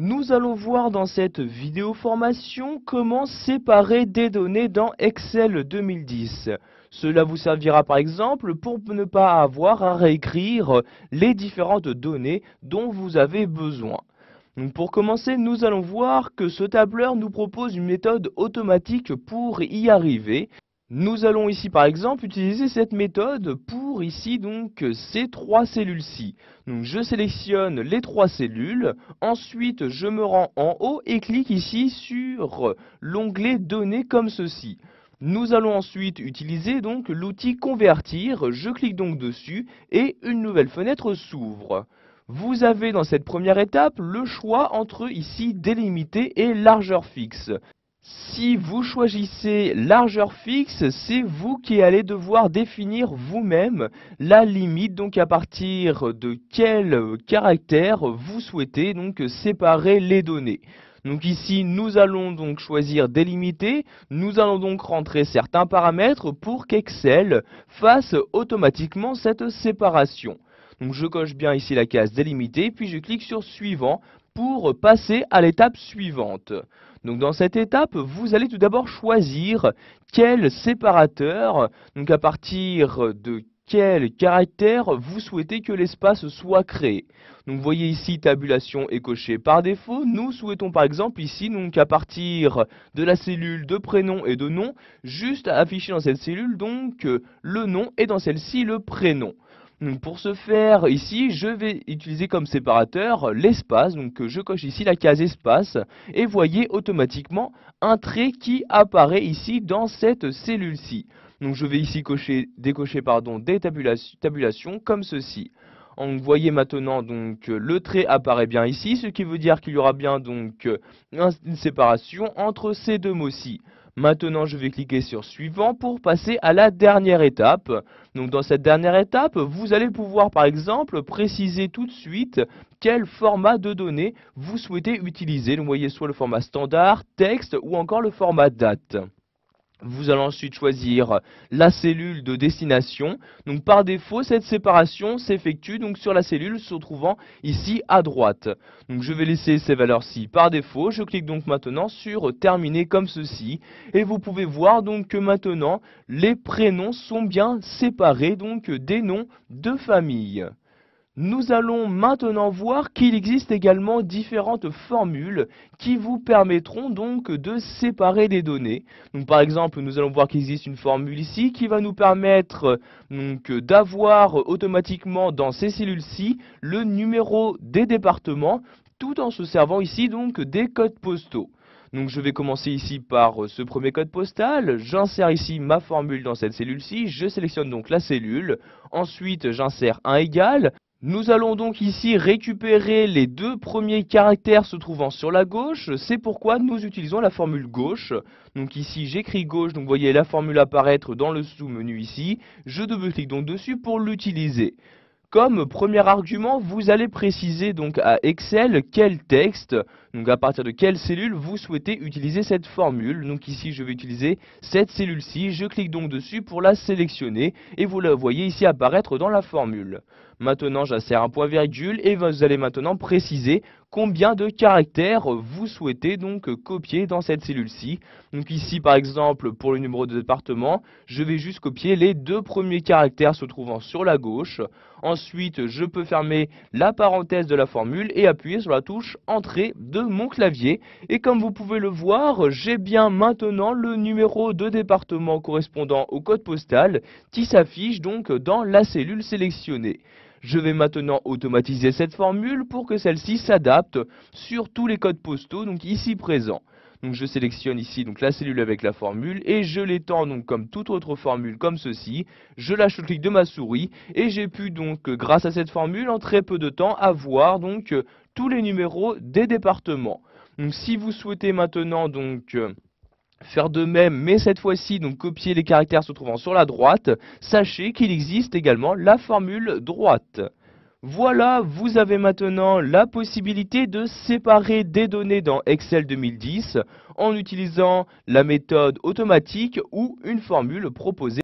Nous allons voir dans cette vidéo formation comment séparer des données dans Excel 2010. Cela vous servira par exemple pour ne pas avoir à réécrire les différentes données dont vous avez besoin. Donc pour commencer, nous allons voir que ce tableur nous propose une méthode automatique pour y arriver. Nous allons ici par exemple utiliser cette méthode pour ici donc ces trois cellules-ci. Donc je sélectionne les trois cellules, ensuite je me rends en haut et clique ici sur l'onglet données comme ceci. Nous allons ensuite utiliser donc l'outil convertir, je clique donc dessus et une nouvelle fenêtre s'ouvre. Vous avez dans cette première étape le choix entre ici délimité et largeur fixe. Si vous choisissez largeur fixe, c'est vous qui allez devoir définir vous-même la limite, donc à partir de quel caractère vous souhaitez donc séparer les données. Donc ici, nous allons donc choisir délimiter, nous allons donc rentrer certains paramètres pour qu'Excel fasse automatiquement cette séparation. Donc je coche bien ici la case délimiter, puis je clique sur suivant pour passer à l'étape suivante. Donc dans cette étape, vous allez tout d'abord choisir quel séparateur, donc à partir de quel caractère vous souhaitez que l'espace soit créé. Donc vous voyez ici tabulation est cochée par défaut. Nous souhaitons par exemple ici donc à partir de la cellule de prénom et de nom, juste afficher dans cette cellule donc le nom et dans celle-ci le prénom. Donc pour ce faire, ici, je vais utiliser comme séparateur l'espace. Donc je coche ici la case espace et voyez automatiquement un trait qui apparaît ici dans cette cellule-ci. Donc je vais ici décocher des tabulations comme ceci. Vous voyez maintenant donc le trait apparaît bien ici, ce qui veut dire qu'il y aura bien donc une séparation entre ces deux mots-ci. Maintenant, je vais cliquer sur suivant pour passer à la dernière étape. Donc dans cette dernière étape, vous allez pouvoir par exemple préciser tout de suite quel format de données vous souhaitez utiliser. Donc, vous voyez soit le format standard, texte ou encore le format date. Vous allez ensuite choisir la cellule de destination. Donc par défaut, cette séparation s'effectue donc sur la cellule se trouvant ici à droite. Donc je vais laisser ces valeurs-ci par défaut. Je clique donc maintenant sur terminer comme ceci. Et vous pouvez voir donc que maintenant les prénoms sont bien séparés donc des noms de famille. Nous allons maintenant voir qu'il existe également différentes formules qui vous permettront donc de séparer des données. Donc par exemple, nous allons voir qu'il existe une formule ici qui va nous permettre donc d'avoir automatiquement dans ces cellules-ci le numéro des départements tout en se servant ici donc des codes postaux. Donc je vais commencer ici par ce premier code postal, j'insère ici ma formule dans cette cellule-ci, je sélectionne donc la cellule, ensuite j'insère un égal. Nous allons donc ici récupérer les deux premiers caractères se trouvant sur la gauche, c'est pourquoi nous utilisons la formule gauche. Donc ici j'écris gauche, donc vous voyez la formule apparaître dans le sous-menu ici, je double-clique donc dessus pour l'utiliser. Comme premier argument, vous allez préciser donc à Excel quel texte, donc à partir de quelle cellule vous souhaitez utiliser cette formule. Donc ici je vais utiliser cette cellule-ci, je clique donc dessus pour la sélectionner et vous la voyez ici apparaître dans la formule. Maintenant j'insère un point virgule et vous allez maintenant préciser combien de caractères vous souhaitez donc copier dans cette cellule-ci. Donc ici par exemple pour le numéro de département, je vais juste copier les deux premiers caractères se trouvant sur la gauche. Ensuite je peux fermer la parenthèse de la formule et appuyer sur la touche entrée de mon clavier. Et comme vous pouvez le voir, j'ai bien maintenant le numéro de département correspondant au code postal qui s'affiche donc dans la cellule sélectionnée. Je vais maintenant automatiser cette formule pour que celle-ci s'adapte sur tous les codes postaux donc ici présents. Donc je sélectionne ici donc la cellule avec la formule et je l'étends donc comme toute autre formule comme ceci. Je lâche le clic de ma souris et j'ai pu donc grâce à cette formule en très peu de temps avoir donc tous les numéros des départements. Donc si vous souhaitez maintenant donc faire de même, mais cette fois-ci, donc copier les caractères se trouvant sur la droite, sachez qu'il existe également la formule droite. Voilà, vous avez maintenant la possibilité de séparer des données dans Excel 2010 en utilisant la méthode automatique ou une formule proposée.